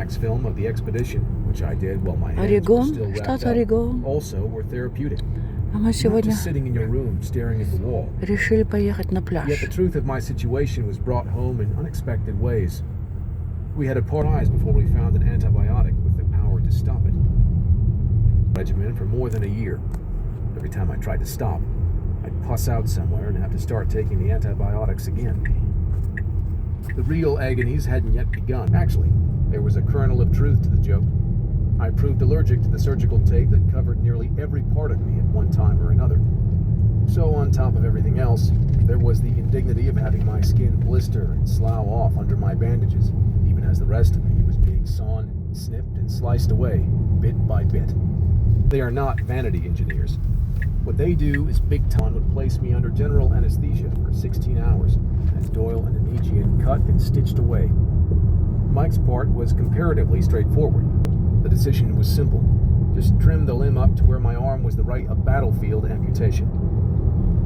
IMAX film of the expedition, which I did while my hands were Орегон, still wrapped штат up, Орегон. also were therapeutic. А мы Not сегодня just sitting in your room staring at the wall. решили поехать на Yet the пляж. truth of my situation was brought home in unexpected ways. We had to part eyes before we found an antibiotic with the power to stop it. Regimen for more than a year. Every time I tried to stop, I'd puss out somewhere and have to start taking the antibiotics again. The real agonies hadn't yet begun. Actually, there was a kernel of truth to the joke. I proved allergic to the surgical tape that covered nearly every part of me at one time or another. So on top of everything else, there was the indignity of having my skin blister and slough off under my bandages, even as the rest of me was being sawn, snipped, and sliced away, bit by bit. They are not vanity engineers. What they do is big time would place me under general anesthesia for 16 hours, as Doyle and Anigian cut and stitched away. Mike's part was comparatively straightforward. The decision was simple. Just trim the limb up to where my arm was the right of battlefield amputation.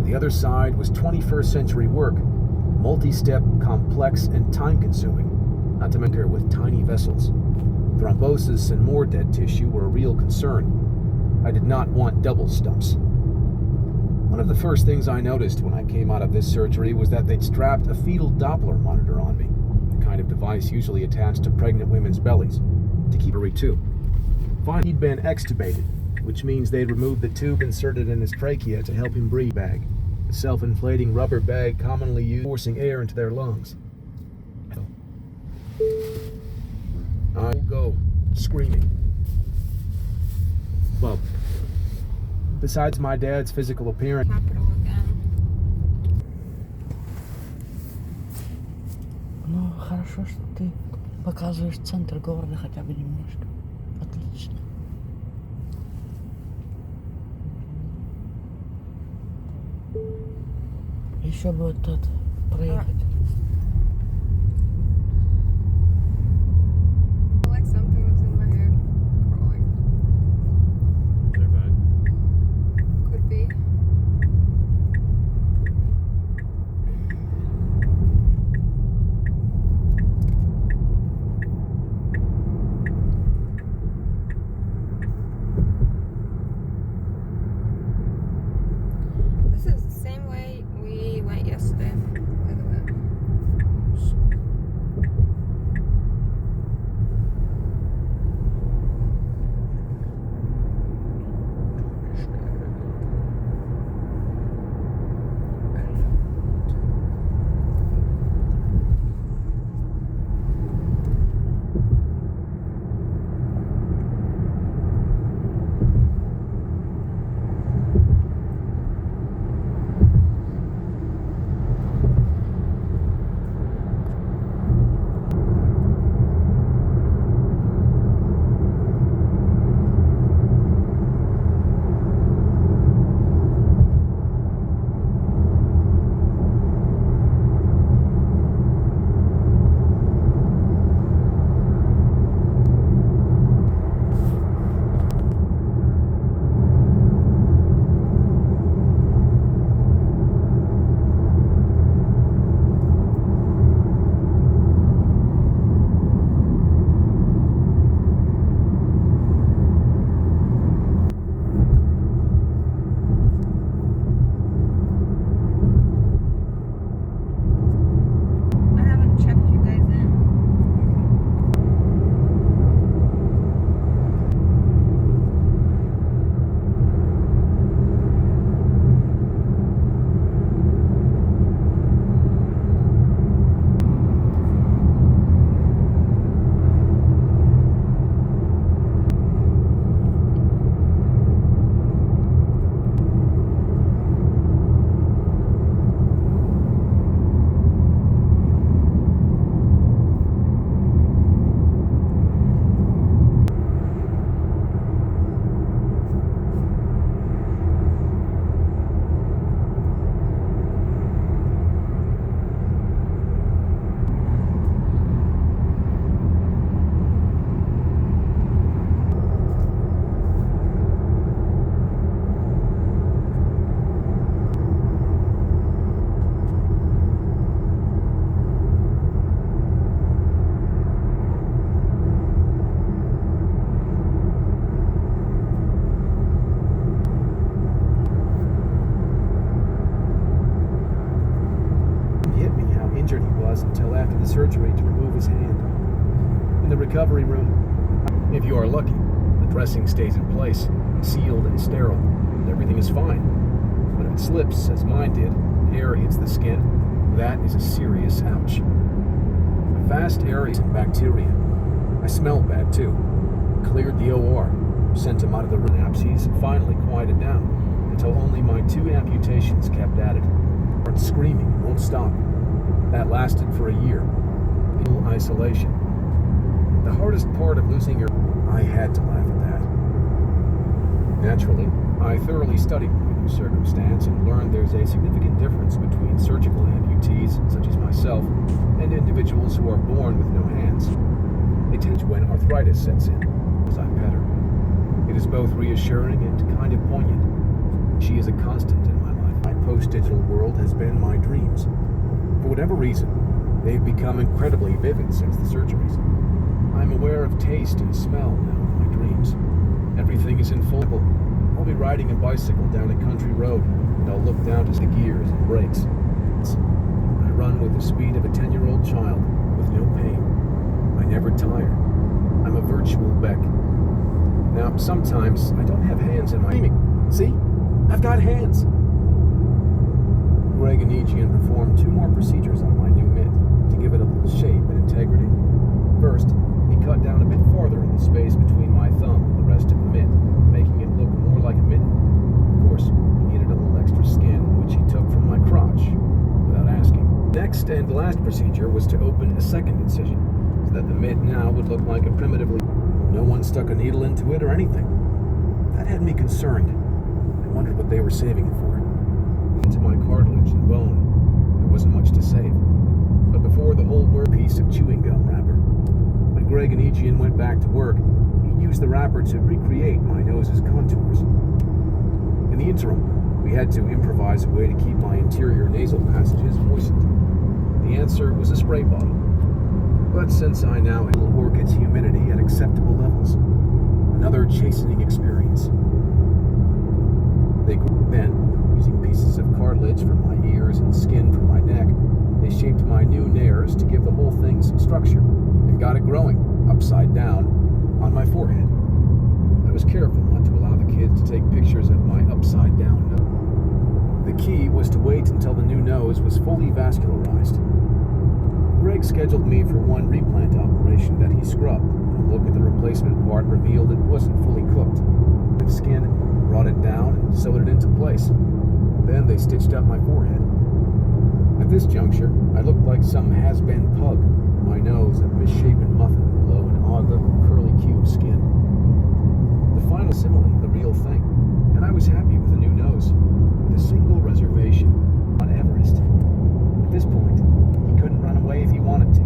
The other side was 21st century work, multi-step, complex, and time-consuming, not to mention with tiny vessels. Thrombosis and more dead tissue were a real concern. I did not want double stumps. One of the first things I noticed when I came out of this surgery was that they'd strapped a fetal Doppler monitor on me, the kind of device usually attached to pregnant women's bellies, to keep her too. Finally, he'd been extubated, which means they'd removed the tube inserted in his trachea to help him breathe bag, a self-inflating rubber bag commonly used for forcing air into their lungs. I'll go, screaming. Well, besides my dad's physical appearance, Capital again. Ну, хорошо, что ты показываешь центр города хотя бы немножко. Отлично. Еще бы вот тут проехать. Like something was in my hair crawling. they're bad. Could be. This is the same way we went yesterday, by the way. In the recovery room, if you are lucky, the dressing stays in place, sealed and sterile, and everything is fine. But if it slips, as mine did, air hits the skin, that is a serious ouch. A vast area of bacteria. I smelled bad too. Cleared the OR, sent him out of the synapses, and finally quieted down, until only my 2 amputations kept at it. Started screaming, won't stop. That lasted for a year. In isolation. The hardest part of losing your... I had to laugh at that. Naturally, I thoroughly studied my new circumstance and learned there's a significant difference between surgical amputees, such as myself, and individuals who are born with no hands. It takes when arthritis sets in, as I pet her. It is both reassuring and kind of poignant. She is a constant in my life. My post-digital world has been my dreams. For whatever reason, they've become incredibly vivid since the surgeries. I'm aware of taste and smell now in my dreams. Everything is in full. I'll be riding a bicycle down a country road, and I'll look down to the gears and brakes. I run with the speed of a 10-year-old child, with no pain. I never tire. I'm a virtual Beck. Now, sometimes I don't have hands in my... See? I've got hands! Greg and Edem performed 2 more procedures on my new mitt to give it a little shape and integrity. First, he cut down a bit farther in the space between my thumb and the rest of the mitt, making it look more like a mitten. Of course, he needed a little extra skin, which he took from my crotch, without asking. Next and last procedure was to open a second incision, so that the mitt now would look like a primitively... No one stuck a needle into it or anything. That had me concerned. I wondered what they were saving it for. Into my cartilage and bone, there wasn't much to save. But before the whole piece of chewing gum wrapper. When Greg and Edem went back to work, he used the wrapper to recreate my nose's contours. In the interim, we had to improvise a way to keep my interior nasal passages moistened. The answer was a spray bottle. But since I now handle orchids' humidity at acceptable levels, another chastening experience. They grew then, using pieces of cartilage from my ears and skin from my neck, they shaped my new nares to give the whole thing some structure, and got it growing, upside down, on my forehead. I was careful not to allow the kids to take pictures of my upside down nose. The key was to wait until the new nose was fully vascularized. Greg scheduled me for one replant operation that he scrubbed, and a look at the replacement part revealed it wasn't fully cooked. The skin brought it down and sewed it into place. Then they stitched up my forehead. At this juncture, I looked like some has-been pug, my nose a misshapen muffin below an odd little curly cue of skin. The final simile, the real thing, and I was happy with the new nose, with a single reservation on Everest. At this point, he couldn't run away if he wanted to,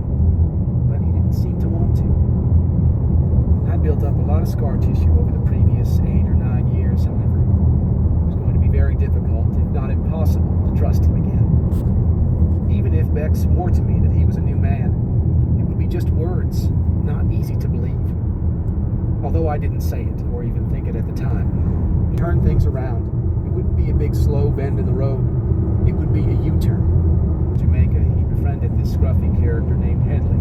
but he didn't seem to want to. I built up a lot of scar tissue over the previous 8 or 9 years, however. It was going to be very difficult, if not impossible, to trust him again. Even if Beck swore to me that he was a new man, it would be just words, not easy to believe. Although I didn't say it, or even think it at the time. He turned things around. It wouldn't be a big slow bend in the road. It would be a U-turn. In Jamaica, he befriended this scruffy character named Headley.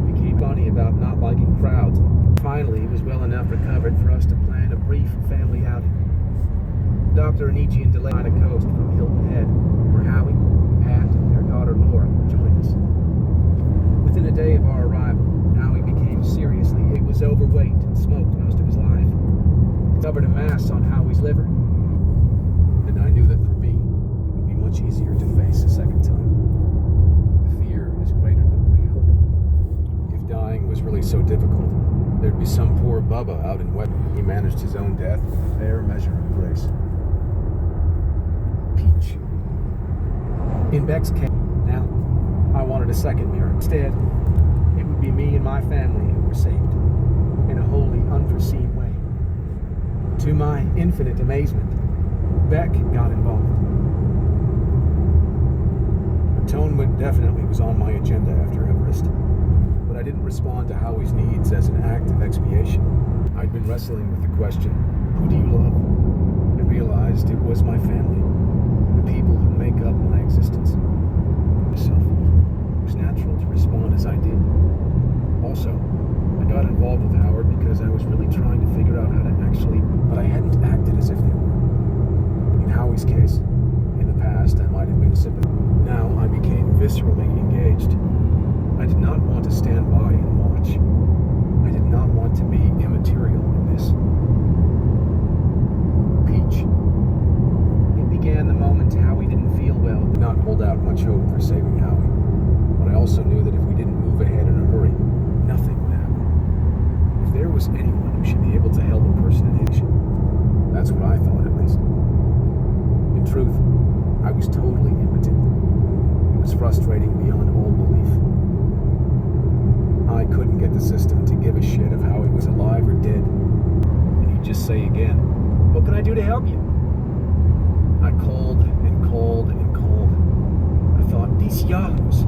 He became funny about not liking crowds. Finally, he was well enough recovered for us to plan a brief family outing. The doctor and Edem delayed on a coast from Hilton Head, where Howie, Pat, and their daughter Laura joined us. Within a day of our arrival, Howie became seriously ill. He was overweight and smoked most of his life. He covered a mass on Howie's liver. And I knew that for me, it would be much easier to face a second time. The fear is greater than the reality. If dying was really so difficult, there'd be some poor Bubba out in wet. He managed his own death with a fair measure of grace. Peach. In Beck's case, now, I wanted a second mirror. Instead, it would be me and my family who were saved, in a wholly unforeseen way. To my infinite amazement, Beck got involved. Atonement definitely was on my agenda after Everest, but I didn't respond to Howie's needs as an act of expiation. I'd been wrestling with the question, who do you love? I realized it was my family, the people who make up my existence. Myself. It was natural to respond as I did. Also, I got involved with Howard because I was really trying to figure out how to actually, but I hadn't acted as if they were. In Howie's case, in the past, I might have been sympathetic. Now I became viscerally engaged. I did not want to stand by and watch. I did not want to be immaterial in this. Peach. It began the moment Howie didn't feel well. Did not hold out much hope for saving Howie. But I also knew that if we didn't move ahead in a hurry, nothing would happen. If there was anyone who should be able to help a person in his shoes, that's what I thought at least. In truth, I was totally impotent. It was frustrating beyond all belief. I couldn't get the system to give a shit if Howie was alive or dead. And he'd just say again, "What can I do to help you?" I called and called and called. I thought, these yahoos.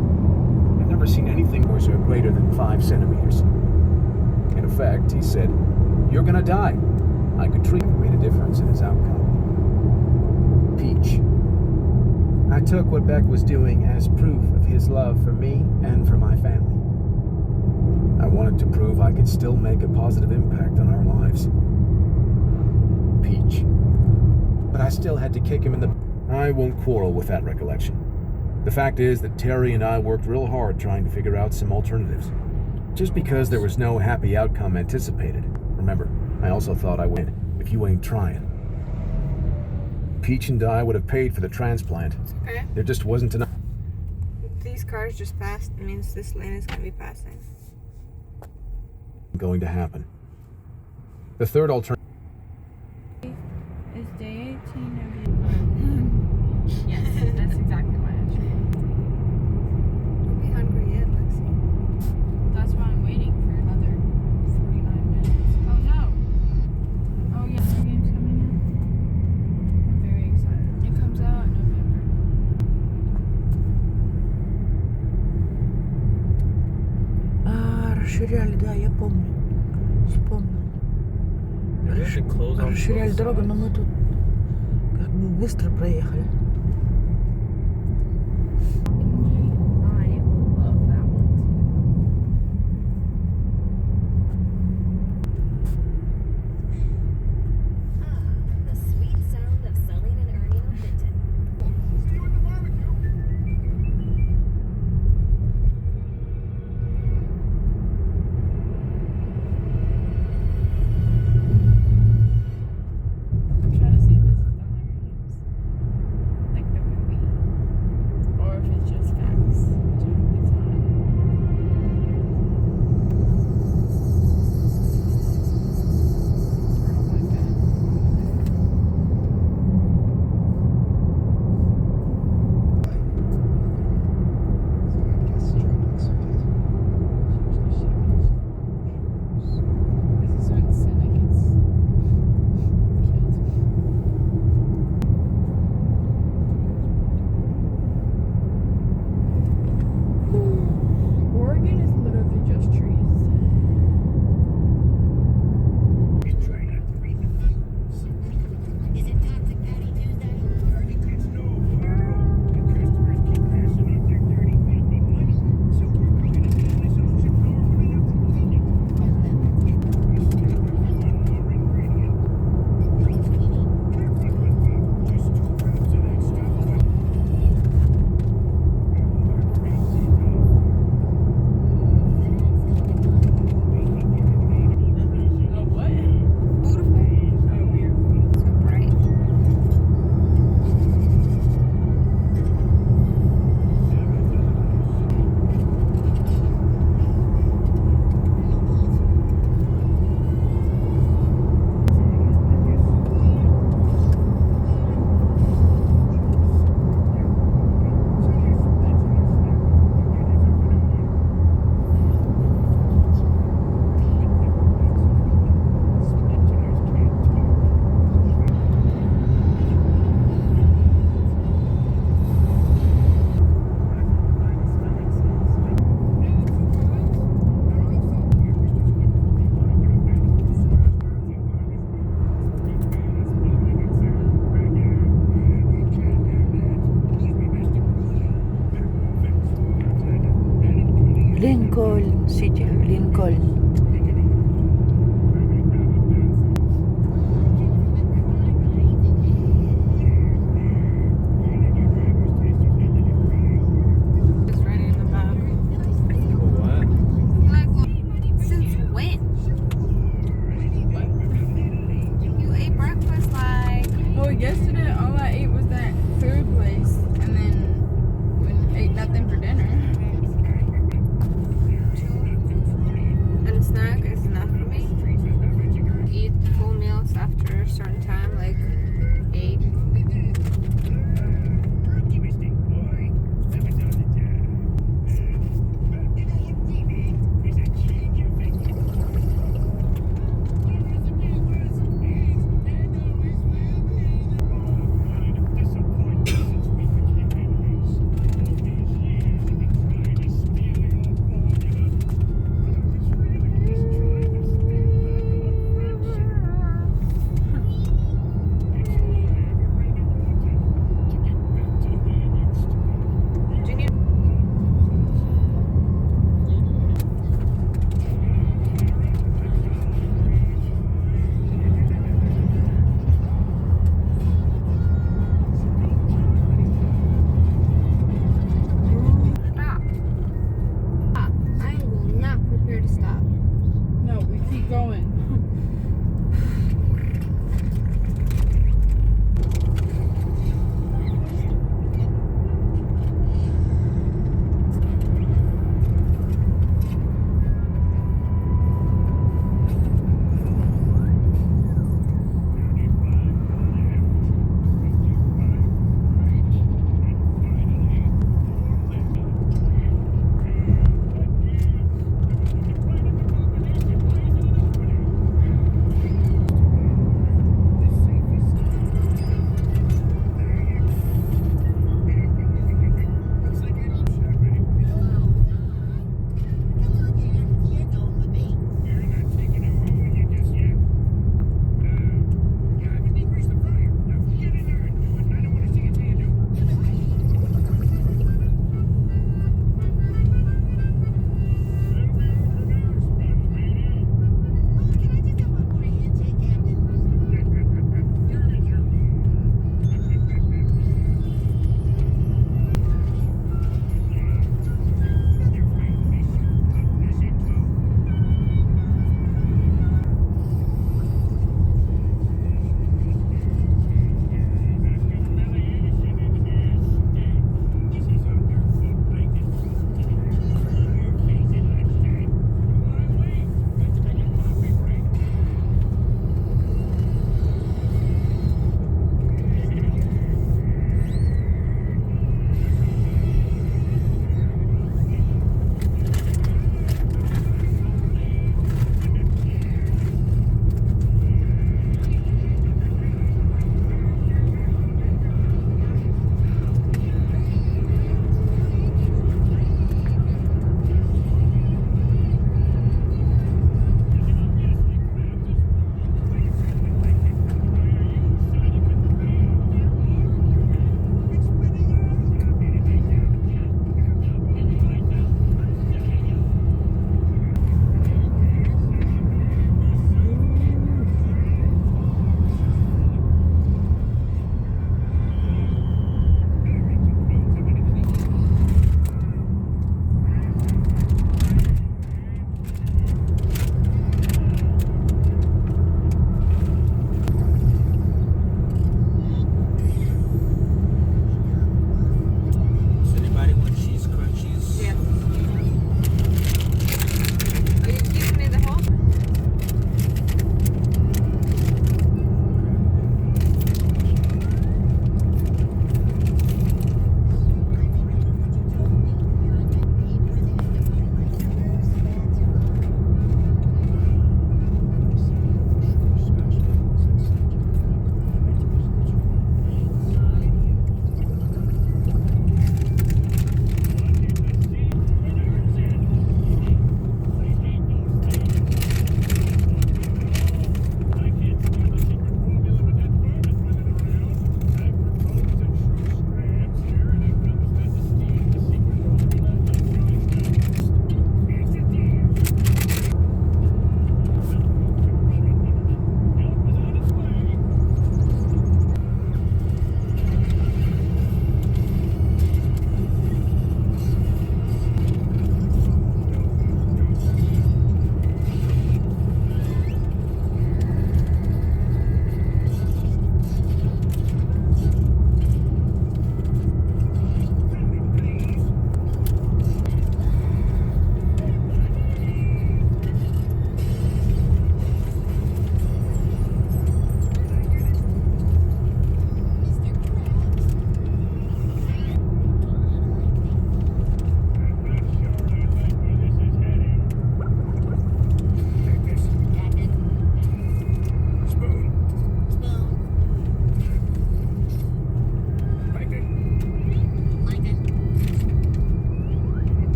I've never seen anything worse or greater than 5 centimeters. In effect, he said, "You're gonna die." I could treat it made a difference in his outcome. Peach. I took what Beck was doing as proof of his love for me and for my family. I wanted to prove I could still make a positive impact on our lives. Peach. But I still had to kick him in the... I won't quarrel with that recollection. The fact is that Terry and I worked real hard trying to figure out some alternatives. Just because there was no happy outcome anticipated. Remember, I also thought I would if you ain't trying. Peach and I would have paid for the transplant. Okay. There just wasn't enough These cars just passed. It means this lane is going to be passing. going to happen. The third alternative... Is day 18 of you? Yes, that's exactly why I should. Don't be hungry yet, Lexi. That's why I'm waiting for another 49 minutes. Oh no! Oh yes, the game's coming in. I'm very excited. It comes out in November. Расширяли, да, я помню. Вспомнил. Расширяли дорогу, но мы тут как бы быстро проехали. I love that one The sweet sound of selling and earning on Vinton. too. I'm trying to see if this is the Hunger Games.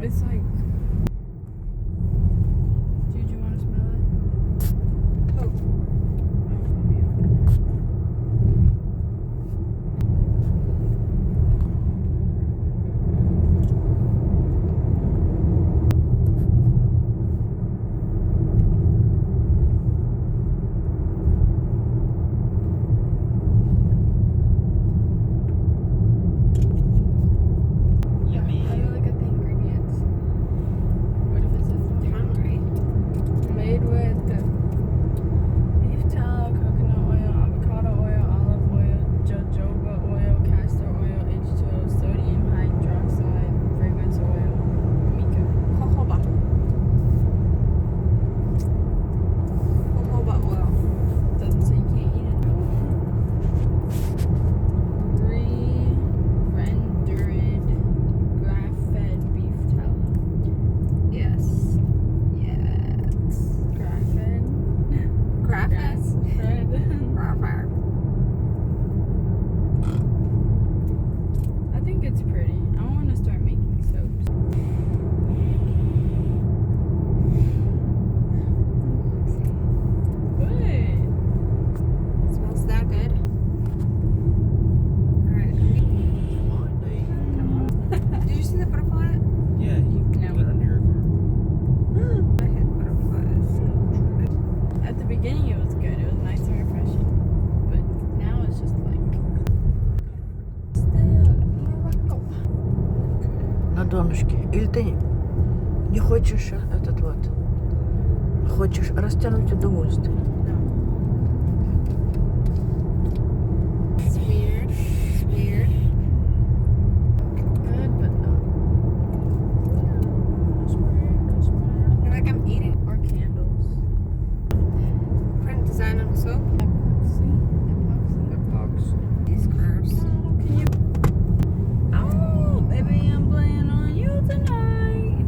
It's like. Did you want to smell it? Oh. Oh, yeah. Yummy. How do you look at the ingredients? What if it says I'm hungry. made with beef tallow, coconut oil, avocado oil, olive oil, jojoba oil, castor oil, H2O, sodium hydroxide, fragrance oil, mica. Jojoba. Jojoba oil. Doesn't say you can't eat it. Re-rendered grass-fed beef tallow. Yes. Yes. Grass-fed? Grass. Grass-fed. Grass. I think it's pretty. I want to start making soaps. Good. Smells that good. Alright. Come on, Dave. Did you see the butterfly? Yeah, you No. went under your car. I hate butterflies. At the beginning, it was good. It was nice and refreshing. But now it's just like. Still Morocco. На донышке. Или ты не хочешь этот вот? Хочешь растянуть удовольствие? It's weird. It's weird. Good, but not. I feel like I'm eating. Or candles. Print design on the soap. Epoxy. Epoxy. These curves. Can you? Oh, baby, I'm playing on you tonight.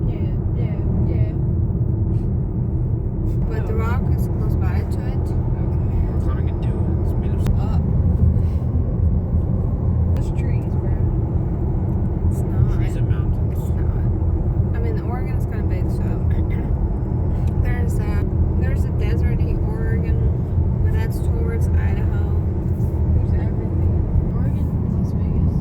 Yeah. But the rock is close by to it. Okay. We're climbing a dune. It's made of Up. There's trees, bro. It's not. trees and mountains. It's not. I mean, Oregon's kind of big, so there's a desert in Oregon, but that's towards Idaho. There's everything. Oregon, Las Vegas.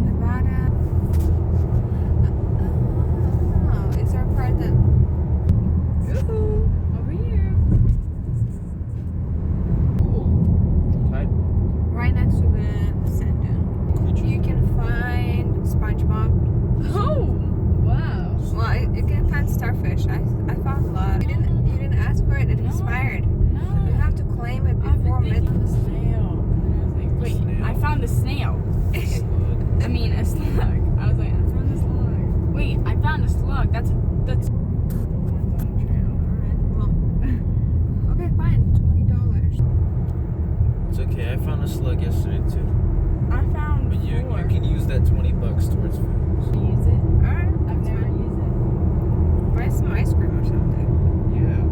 Nevada. Oh, is there a part that? Ooh, over here. Tide Right next to the sand dune. You can find SpongeBob. Oh, wow. Well, you can find starfish. I found a lot. You didn't ask for it. It No. expired. No. You have to claim it I've before been thinking midnight. the snail. And I was like, wait, Snail? I found a snail. I mean, a slug. I was like, I found a slug. Wait, I found a slug. That's. The ones on the trail. Alright, well, okay, fine. $20. It's okay. I found a slug yesterday too. I found But you four. can use that $20 towards food. Use it. Alright, I've never used it. buy some ice cream or something. Yeah,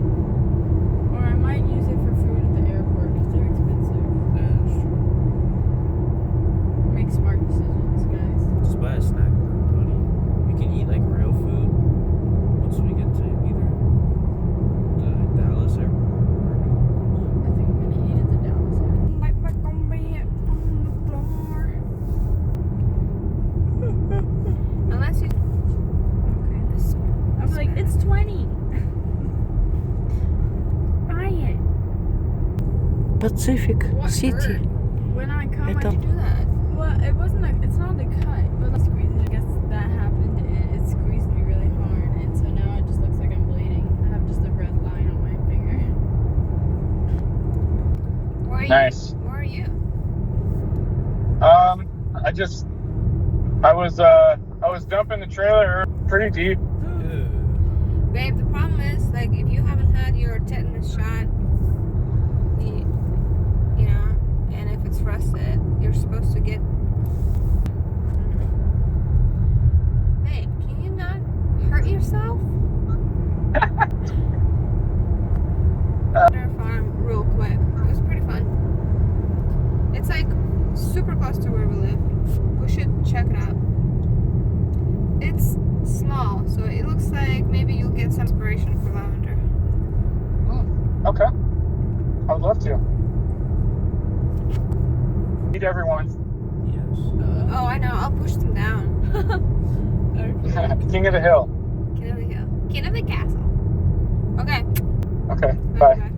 Or I might use it for food at the airport because they're expensive. that's true. Make smart decisions, guys. Just buy a snack bar, buddy. We can eat like real food once we get to either the Dallas airport or New Orleans. I think I'm gonna eat at the Dallas airport. Like back on bed on the floor. Unless you. Okay, this. I'm like, it's 20. Buy it. Pacific What City. hurt? When I come, Это- I You do that. well, it wasn't like it's not a cut, but like squeezing. I guess that happened and it squeezed me really hard, and so now it just looks like I'm bleeding. I have just a red line on my finger. Where are you? Nice. Where are you? I was dumping the trailer pretty deep. Babe, the problem is, like, if you haven't had your tetanus shot, you know, and if it's rusted, you're supposed to get. Babe, can you not hurt yourself? It's small, so it looks like maybe you'll get some inspiration for lavender. Okay. I would love to. Meet everyone. Yes. Oh, I know. I'll push them down. Okay. King of the hill. King of the hill. King of the castle. Okay. Okay. Bye. Bye.